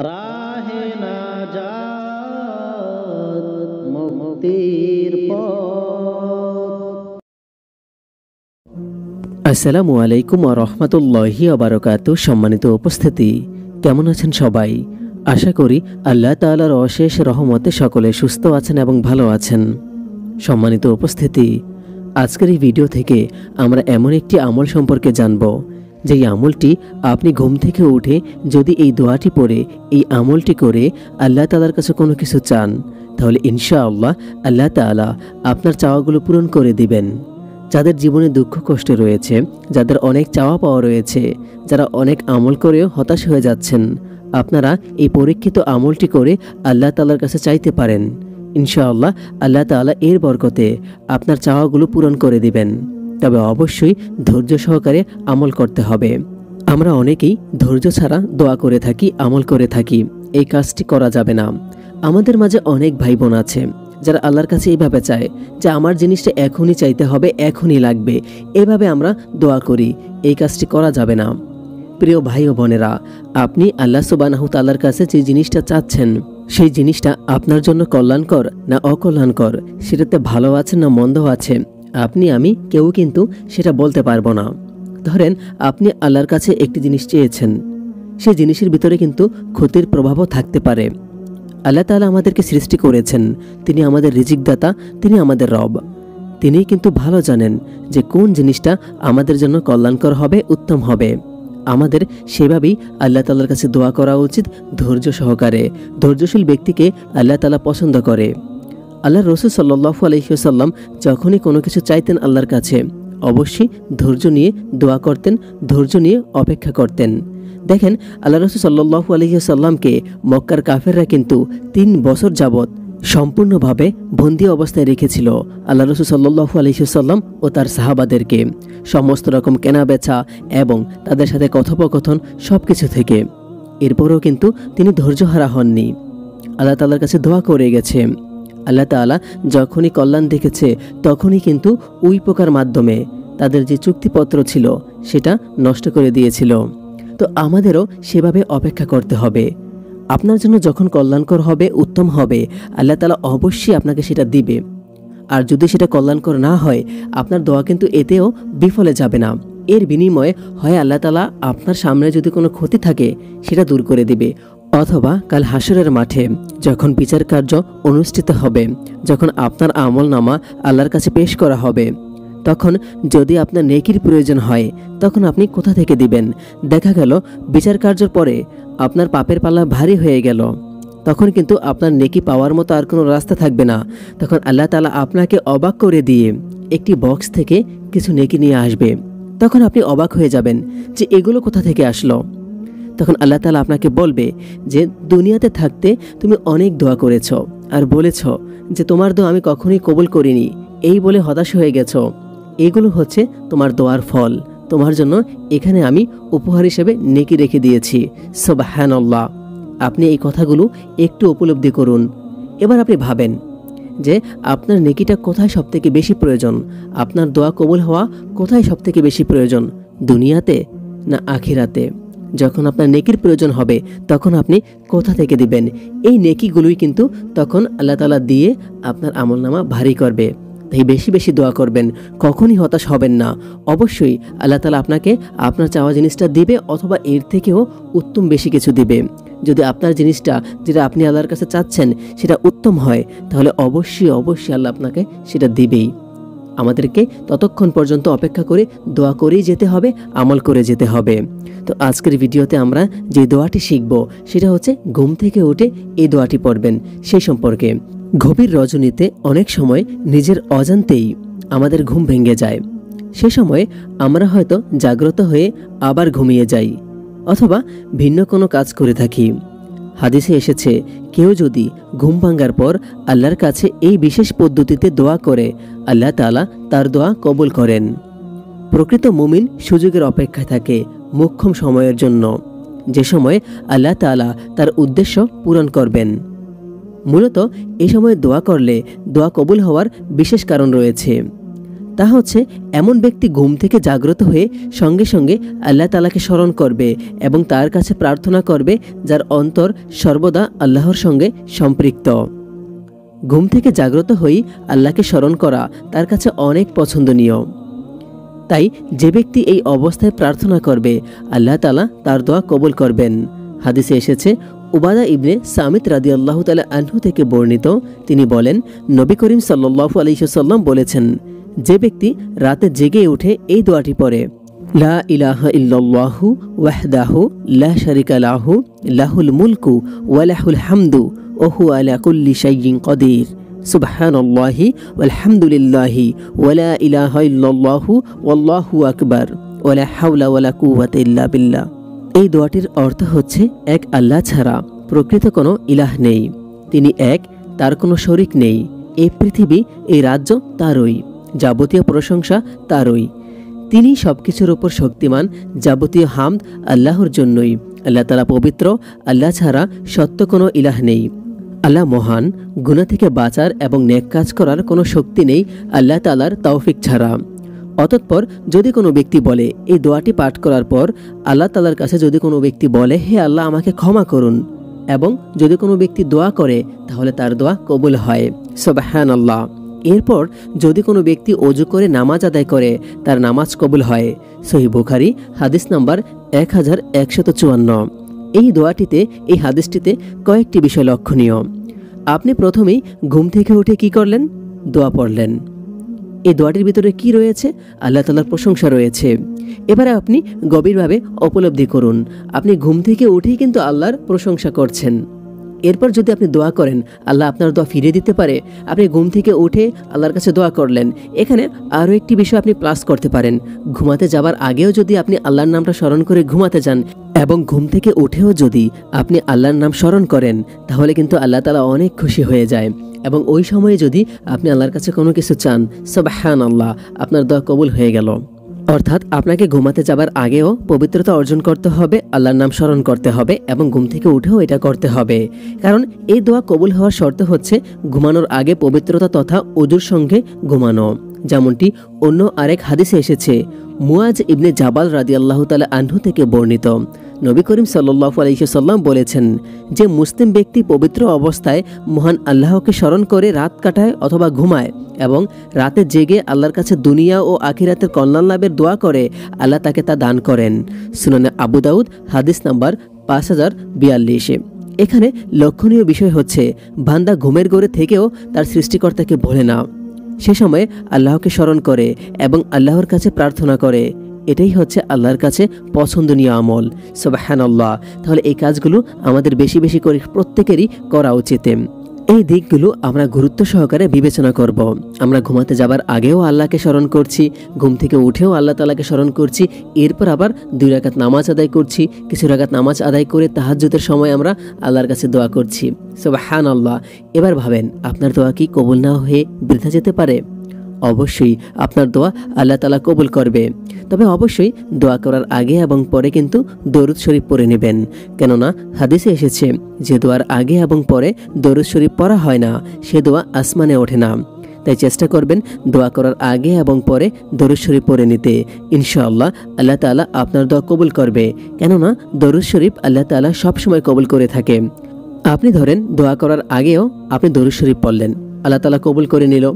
রাহে নাজাত মুক্তির পথ। আসসালামু আলাইকুম ওয়া রাহমাতুল্লাহি ওয়া বারাকাতুহু। সম্মানিত উপস্থিতি, কেমন আছেন সবাই? আশা করি আল্লাহ তাআলার অশেষ রহমতে সকলে সুস্থ আছেন এবং ভালো আছেন। সম্মানিত উপস্থিতি, আজকের এই ভিডিও থেকে আমরা এমন একটি আমল সম্পর্কে জানব, যেই আমলটি আপনি ঘুম থেকে উঠে যদি এই দোয়াটি পড়ে এই আমলটি করে আল্লাহ তাআলার কাছে কোনো কিছু চান, তাহলে ইনশাআল্লাহ আল্লাহ তাআলা আপনার চাওয়াগুলো পূরণ করে দিবেন। যাদের জীবনে দুঃখ কষ্ট রয়েছে, যাদের অনেক চাওয়া পাওয়া রয়েছে, যারা অনেক আমল করেও হতাশ হয়ে যাচ্ছেন, আপনারা এই পরীক্ষিত আমলটি করে আল্লাহ তাআলার কাছে চাইতে পারেন। ইনশাআল্লাহ আল্লাহ তাআলা এর বরকতে আপনার চাওয়াগুলো পূরণ করে দিবেন। তবে অবশ্যই ধৈর্য সহকারে আমল করতে হবে। আমরা অনেকেই ধৈর্য ছাড়া দোয়া করে থাকি, আমল করে থাকি। এই কাজটি করা যাবে না। আমাদের মাঝে অনেক ভাই বোন আছে যারা আল্লাহর কাছে এইভাবে চায় যে আমার জিনিসটা এখনই চাইতে হবে, এখনই লাগবে। এভাবে আমরা দোয়া করি। এই কাজটি করা যাবে না। প্রিয় ভাই ও বোনেরা, আপনি আল্লাহ সুবহানাহু তাআলার কাছে যে জিনিসটা চাচ্ছেন, সেই জিনিসটা আপনার জন্য কল্যাণকর না অকল্যাণকর, সেটাতে ভালো আছে না মন্দ আছে, আপনি আমি কেউ কিন্তু সেটা বলতে পারবো না। ধরেন আপনি আল্লাহর কাছে একটি জিনিস চেয়েছেন, সেই জিনিসের ভিতরে কিন্তু ক্ষতির প্রভাবও থাকতে পারে। আল্লাহ তাআলা আমাদেরকে সৃষ্টি করেছেন, তিনি আমাদের রিজিকদাতা, তিনি আমাদের রব। তিনি কিন্তু ভালো জানেন যে কোন জিনিসটা আমাদের জন্য কল্যাণকর হবে, উত্তম হবে। আমাদের সেভাবেই আল্লাহ তাআলার কাছে দোয়া করা উচিত, ধৈর্য সহকারে। ধৈর্যশীল ব্যক্তিকে আল্লাহ তাআলা পছন্দ করে। আল্লাহর রাসূল সাল্লাল্লাহু আলাইহি ওয়াসাল্লাম যখনই কোনো কিছু চাইতেন আল্লাহর কাছে, অবশ্যই ধৈর্য নিয়ে দোয়া করতেন, ধৈর্য নিয়ে অপেক্ষা করতেন। দেখেন, আল্লাহ রাসূল সাল্লাল্লাহু আলাইহি ওয়াসাল্লামকে মক্কার কাফেররা কিন্তু 3 বছর যাবত সম্পূর্ণভাবে বন্দী অবস্থায় রেখেছিল। আল্লাহ রাসূল সাল্লাল্লাহু আলাইহি ওয়াসাল্লাম ও তার সাহাবাদেরকে সমস্ত রকম কেনাবেচা এবং তাদের সাথে কথোপকথন সবকিছু থেকে। এরপরেও কিন্তু তিনি ধৈর্যহারা হননি। আল্লাহ তাআলার কাছে দোয়া করে গেছে। আল্লাহ তাআলা যখনই কল্যাণ দেখেছে, তখনই কিন্তু ওই পোকার মাধ্যমে তাদের যে চুক্তিপত্র ছিল সেটা নষ্ট করে দিয়েছিল। তো আমাদেরও সেভাবে অপেক্ষা করতে হবে। আপনার জন্য যখন কল্যাণকর হবে, উত্তম হবে, আল্লাহ তাআলা অবশ্যই আপনাকে সেটা দিবে। আর যদি সেটা কল্যাণকর না হয়, আপনার দোয়া কিন্তু এতেও বিফলে যাবে না। এর বিনিময়ে হয় আল্লাহ তাআলা আপনার সামনে যদি কোনো ক্ষতি থাকে সেটা দূর করে দিবে, অথবা কাল হাসরের মাঠে যখন বিচার কার্য অনুষ্ঠিত হবে, যখন আপনার আমলনামা আল্লাহর কাছে পেশ করা হবে, তখন যদি আপনার নেকির প্রয়োজন হয়, তখন আপনি কোথা থেকে দিবেন? দেখা গেল বিচার কার্যের পরে আপনার পাপের পাল্লা ভারী হয়ে গেল, তখন কিন্তু আপনার নেকি পাওয়ার মতো আর কোনো রাস্তা থাকবে না। তখন আল্লাহ তাআলা আপনাকে অবাক করে দিয়ে একটি বক্স থেকে কিছু নেকি নিয়ে আসবে। তখন আপনি অবাক হয়ে যাবেন যে এগুলো কোথা থেকে আসলো। তখন আল্লাহ তাআলা আপনাকে বলবে যে দুনিয়াতে থাকতে তুমি অনেক দোয়া করেছ আর বলেছ যে তোমার দোয়া আমি কখনোই কবুল করিনি, এই বলে হতাশ হয়ে গেছো। এগুলো হচ্ছে তোমার দোয়ার ফল। তোমার জন্য এখানে আমি উপহার হিসেবে নেকি রেখে দিয়েছি। সুবহানাল্লাহ। আপনি এই কথাগুলো একটু উপলব্ধি করুন। এবার আপনি ভাবেন যে আপনার নেকিটা কোথায় সবথেকে বেশি প্রয়োজন, আপনার দোয়া কবুল হওয়া কোথায় সবথেকে বেশি প্রয়োজন, দুনিয়াতে না আখিরাতে? যখন আপনার নেকির প্রয়োজন হবে, তখন আপনি কোথা থেকে দিবেন? এই নেকিগুলোই কিন্তু তখন আল্লাহ তাআলা দিয়ে আপনার আমলনামা ভারী করবে। তাই বেশি বেশি দোয়া করবেন, কখনই হতাশ হবেন না। অবশ্যই আল্লাহ তাআলা আপনাকে আপনার চাওয়া জিনিসটা দিবে, অথবা এর থেকেও উত্তম বেশি কিছু দিবে। যদি আপনার জিনিসটা যেটা আপনি আল্লাহর কাছে চাচ্ছেন সেটা উত্তম হয়, তাহলে অবশ্যই অবশ্যই আল্লাহ আপনাকে সেটা দিবেই। আমাদেরকে ততক্ষণ পর্যন্ত অপেক্ষা করে দোয়া করেই যেতে হবে, আমল করে যেতে হবে। তো আজকের ভিডিওতে আমরা যে দোয়াটি শিখব সেটা হচ্ছে ঘুম থেকে উঠে এই দোয়াটি পড়বেন সেই সম্পর্কে। গভীর রজনীতে অনেক সময় নিজের অজান্তেই আমাদের ঘুম ভেঙে যায়। সে সময় আমরা হয়তো জাগ্রত হয়ে আবার ঘুমিয়ে যাই, অথবা ভিন্ন কোনো কাজ করে থাকি। হাদিসে এসেছে, কেউ যদি ঘুম ভাঙার পর আল্লাহর কাছে এই বিশেষ পদ্ধতিতে দোয়া করে, আল্লাহ তাআলা তার দোয়া কবুল করেন। প্রকৃত মুমিন সুযোগের অপেক্ষায় থাকে মোক্ষম সময়ের জন্য, যে সময় আল্লাহ তাআলা তার উদ্দেশ্য পূরণ করবেন। মূলত এই সময় দোয়া করলে দোয়া কবুল হওয়ার বিশেষ কারণ রয়েছে। তা হচ্ছে এমন ব্যক্তি ঘুম থেকে জাগ্রত হয়ে সঙ্গে সঙ্গে আল্লাহ তাআলাকে স্মরণ করবে এবং তার কাছে প্রার্থনা করবে, যার অন্তর সর্বদা আল্লাহর সঙ্গে সম্পৃক্ত। ঘুম থেকে জাগ্রত হয়ে আল্লাহকে স্মরণ করা তার কাছে অনেক পছন্দনীয়। তাই যে ব্যক্তি এই অবস্থায় প্রার্থনা করবে, আল্লাহ তাআলা তার দোয়া কবুল করবেন। হাদিসে এসেছে, উবাদা ইবনে সামিত রাদিয়াল্লাহু তাআলা আনহু থেকে বর্ণিত, তিনি বলেন, নবী করিম সাল্লাল্লাহু আলাইহি ওয়াসাল্লাম বলেছেন, যে ব্যক্তি রাতে জেগে উঠে এই দোয়াটি পড়ে, লা ইলাহা ইল্লাল্লাহু ওয়াহদাহু লা শারিকা লাহু লাহুল মুলকু ওয়া লাহুল হামদু ওয়া হুয়া আলা কুল্লি শাইইন কাদির, সুবহানাল্লাহি ওয়ালহামদুলিল্লাহি ওয়া লা ইলাহা ইল্লাল্লাহু ওয়াল্লাহু আকবার ওয়া লা হাওলা ওয়া লা কুওয়াতা ইল্লা বিল্লাহ। এই দোয়াটির অর্থ হচ্ছে, এক আল্লাহ ছাড়া প্রকৃত কোনো ইলাহ নেই, তিনি এক, তার কোনো শরিক নেই, এই পৃথিবী এই রাজ্য তারই, যাবতীয় প্রশংসা তারই, তিনি সবকিছুর উপর শক্তিমান, যাবতীয় হামদ আল্লাহর জন্যই, আল্লাহ তাআলা পবিত্র, আল্লাহ ছাড়া সত্য কোনো ইলাহ নেই, আল্লাহ মহান, গুনাহ থেকে বাঁচার এবং নেক কাজ করার কোনো শক্তি নেই আল্লাহ তাআলার তৌফিক ছাড়া। অতঃপর যদি কোনো ব্যক্তি বলে, এই দোয়াটি পাঠ করার পর আল্লাহ তাআলার কাছে যদি কোনো ব্যক্তি বলে, হে আল্লাহ আমাকে ক্ষমা করুন, এবং যদি কোনো ব্যক্তি দোয়া করে, তাহলে তার দোয়া কবুল হয়। সুবহানাল্লাহ। এরপর যদি কোনো ব্যক্তি ওযু করে নামাজ আদায় করে, তার নামাজ কবুল হয়। সহিহ বুখারী হাদিস নাম্বার 1154। এই দোয়াটিতে, এই হাদিসটিতে কয়েকটি বিষয় লক্ষণীয়। আপনি প্রথমেই ঘুম থেকে উঠে কি করলেন? দোয়া পড়লেন। এই দোয়াটির ভিতরে কি রয়েছে? আল্লাহ তাআলার প্রশংসা রয়েছে। এবারে আপনি গভীরভাবে উপলব্ধি করুন, আপনি ঘুম থেকে উঠেই কিন্তু আল্লাহর প্রশংসা করছেন। এরপর যদি আপনি দোয়া করেন, আল্লাহ আপনার দোয়া ফিরিয়ে দিতে পারে। আপনি ঘুম থেকে উঠে আল্লাহর কাছে দোয়া করলেন। এখানে আরও একটি বিষয় আপনি প্লাস করতে পারেন। ঘুমাতে যাবার আগেও যদি আপনি আল্লাহর নামটা স্মরণ করে ঘুমাতে যান, এবং ঘুম থেকে উঠেও যদি আপনি আল্লাহর নাম স্মরণ করেন, তাহলে কিন্তু আল্লাহ তাআলা অনেক খুশি হয়ে যায়। এবং ওই সময়ে যদি আপনি আল্লাহর কাছে কোনো কিছু চান, সুবহানাল্লাহ, আপনার দোয়া কবুল হয়ে গেল। অর্থাৎ আপনাকে ঘুমাতে যাবার আগেও পবিত্রতা অর্জন করতে হবে, আল্লাহর নাম স্মরণ করতে হবে, এবং ঘুম থেকে উঠেও এটা করতে হবে। কারণ এই দোয়া কবুল হওয়ার শর্ত হচ্ছে ঘুমানোর আগে পবিত্রতা তথা ওযুর সঙ্গে ঘুমানো। যেমনটি অন্য আরেক হাদিসে এসেছে, মুয়াজ ইবনে জাবাল রাদিয়াল্লাহু তাআলা আনহু থেকে বর্ণিত, নবী করিম সাল্লাল্লাহু আলাইহি ওয়াসাল্লাম বলেছেন, যে মুসলিম ব্যক্তি পবিত্র অবস্থায় মহান আল্লাহকে স্মরণ করে রাত কাটায় অথবা ঘুমায় এবং রাতে জেগে আল্লাহর কাছে দুনিয়া ও আখিরাতের কল্যাণ লাভের দোয়া করে, আল্লাহ তাকে তা দান করেন। সুনানে আবু দাউদ হাদিস নাম্বার 5042। এখানে লক্ষণীয় বিষয় হচ্ছে, বান্দা ঘুমের ঘোরে থেকেও তার সৃষ্টিকর্তাকে ভোলে না, সে সময়ে আল্লাহকে স্মরণ করে এবং আল্লাহর কাছে প্রার্থনা করে। এটাই হচ্ছে আল্লাহর কাছে পছন্দনীয় আমল। সুবহানাল্লাহ। তাহলে এই কাজগুলো আমাদের বেশি বেশি করে প্রত্যেকেরই করা উচিত। এই দিকগুলো আমরা গুরুত্ব সহকারে বিবেচনা করব। আমরা ঘুমাতে যাবার আগেও আল্লাহকে স্মরণ করছি, ঘুম থেকে উঠেও আল্লাহ তাআলাকে স্মরণ করছি, এরপর আবার 2 রাকাত নামাজ আদায় করছি, কিছু রাকাত নামাজ আদায় করে তাহাজ্জুদের সময় আমরা আল্লাহর কাছে দোয়া করছি। সুবহানাল্লাহ। এবার ভাবেন, আপনার দোয়া কি কবুল না হয়ে বৃথা যেতে পারে? অবশ্যই আপনার দোয়া আল্লাহ তাআলা কবুল করবে। তবে অবশ্যই দোয়া করার আগে এবং পরে কিন্তু দরুদ শরীফ পড়ে নেবেন। কেননা হাদিসে এসেছে, যে দোয়ার আগে এবং পরে দরুদ শরীফ পড়া হয় না, সে দোয়া আসমানে ওঠে না। তাই চেষ্টা করবেন দোয়া করার আগে এবং পরে দরুদ শরীফ পড়ে নিতে। ইনশাআল্লাহ আল্লাহ তাআলা আপনার দোয়া কবুল করবে। কেননা দরুদ শরীফ আল্লাহ তাআলা সবসময় কবুল করে থাকে। আপনি ধরেন দোয়া করার আগেও আপনি দরুদ শরীফ পড়লেন, আল্লাহ তাআলা কবুল করে নিল।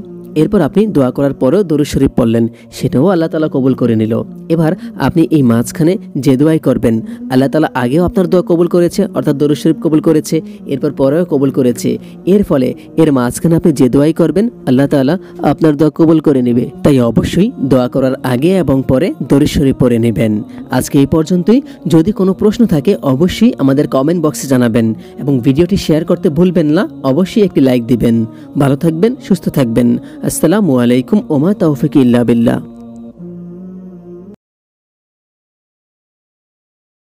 এরপর আপনি দোয়া করার পরেও দরুদ শরীফ পড়লেন, সেটাও আল্লাহ তাআলা কবুল করে নিল। এবার আপনি এই মাঝখানে যে দোয়াই করবেন, আল্লাহ তাআলা আগেও আপনার দোয়া কবুল করেছে, অর্থাৎ দরুদ শরীফ কবুল করেছে, এরপর পরেও কবুল করেছে। এর ফলে এর মাঝখানে আপনি যে দোয়াই করবেন, আল্লাহ তাআলা আপনার দোয়া কবুল করে নেবে। তাই অবশ্যই দোয়া করার আগে এবং পরে দরুদ শরীফ পড়ে নেবেন। আজকে এই পর্যন্তই। যদি কোনো প্রশ্ন থাকে অবশ্যই আমাদের কমেন্ট বক্সে জানাবেন এবং ভিডিওটি শেয়ার করতে ভুলবেন না। অবশ্যই একটি লাইক দিবেন। ভালো থাকবেন, সুস্থ থাকবেন। আসসালামু আলাইকুম ওয়া মা তাওফিক ইল্লা বিল্লাহ।